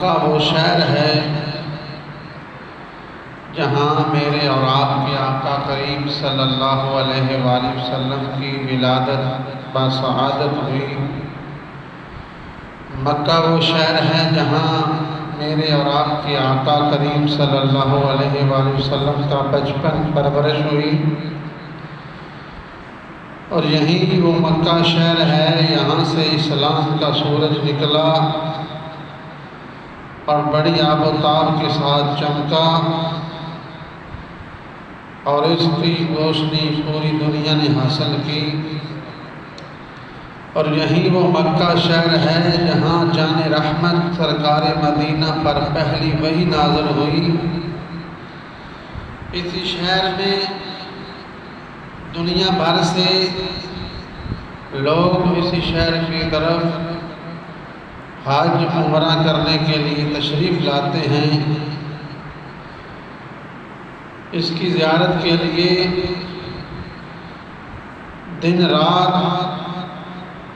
کا وہ شہر ہے جہاں میرے اور آپ کے آقا کریم صلی اللہ علیہ وآلہ وسلم کی ولادت بسعادت ہوئی۔ مکہ وہ شہر ہے جہاں میرے اور آپ کے آقا کریم صلی اللہ علیہ وآلہ وسلم کا بچپن پرورش ہوئی، اور یہی وہ مکہ شہر ہے یہاں سے اسلام کا سورج نکلا اور بڑی آب و تاب کے ساتھ چمکا، اور اس کی روشنی پوری دنیا نے حاصل کی۔ اور یہی وہ مکہ شہر ہے جہاں جان رحمت سرکار مدینہ پر پہلی وحی نازل ہوئی۔ اسی شہر میں دنیا بھر سے لوگ اسی شہر کی طرف حج عمرہ کرنے کے لیے تشریف لاتے ہیں، اس کی زیارت کے لیے دن رات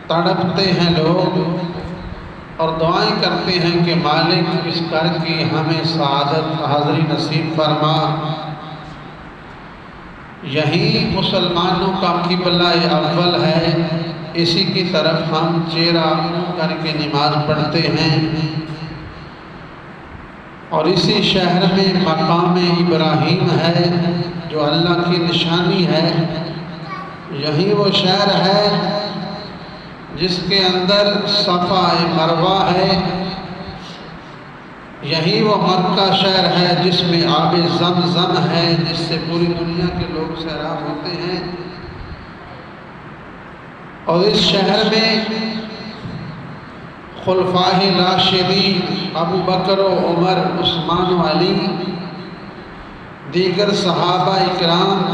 تڑپتے ہیں لوگ اور دعائیں کرتے ہیں کہ مالک اس گھر کی ہمیں سعادت حاضری نصیب فرما۔ یہی مسلمانوں کا قبلہ اول ہے، اسی کی طرف ہم چہرہ منہ کر کے نماز پڑھتے ہیں، اور اسی شہر میں مقام ابراہیم ہے جو اللہ کی نشانی ہے۔ یہی وہ شہر ہے جس کے اندر صفا مروہ ہے۔ یہی وہ مکہ شہر ہے جس میں آب زمزم ہے، جس سے پوری دنیا کے لوگ سیراب ہوتے ہیں۔ اور اس شہر میں خلفائے راشدین ابو بکر و عمر، عثمان و علی، دیگر صحابہ اکرام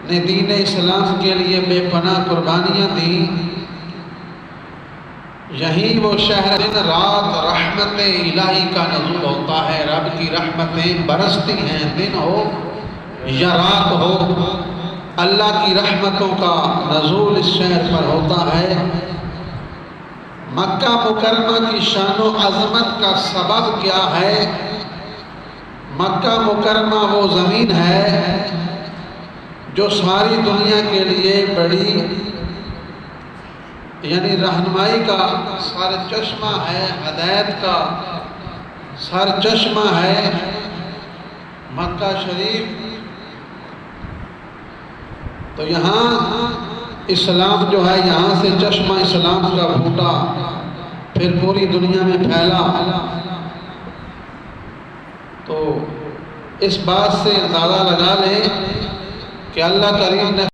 نے دین اسلام کے لیے بے پناہ قربانیاں دیں۔ یہی وہ شہر دن رات رحمت الہی کا نزول ہوتا ہے، رب کی رحمتیں برستی ہیں، دن ہو یا رات ہو، اللہ کی رحمتوں کا نزول اس شہر پر ہوتا ہے۔ مکہ مکرمہ کی شان و عظمت کا سبب کیا ہے؟ مکہ مکرمہ وہ زمین ہے جو ساری دنیا کے لیے بڑی یعنی رہنمائی کا سر چشمہ ہے، ہدایت کا سر چشمہ ہے۔ مکہ شریف تو یہاں اسلام جو ہے، یہاں سے چشمہ اسلام کا پھوٹا، پھر پوری دنیا میں پھیلا۔ تو اس بات سے اندازہ لگا لیں کہ اللہ کریم نے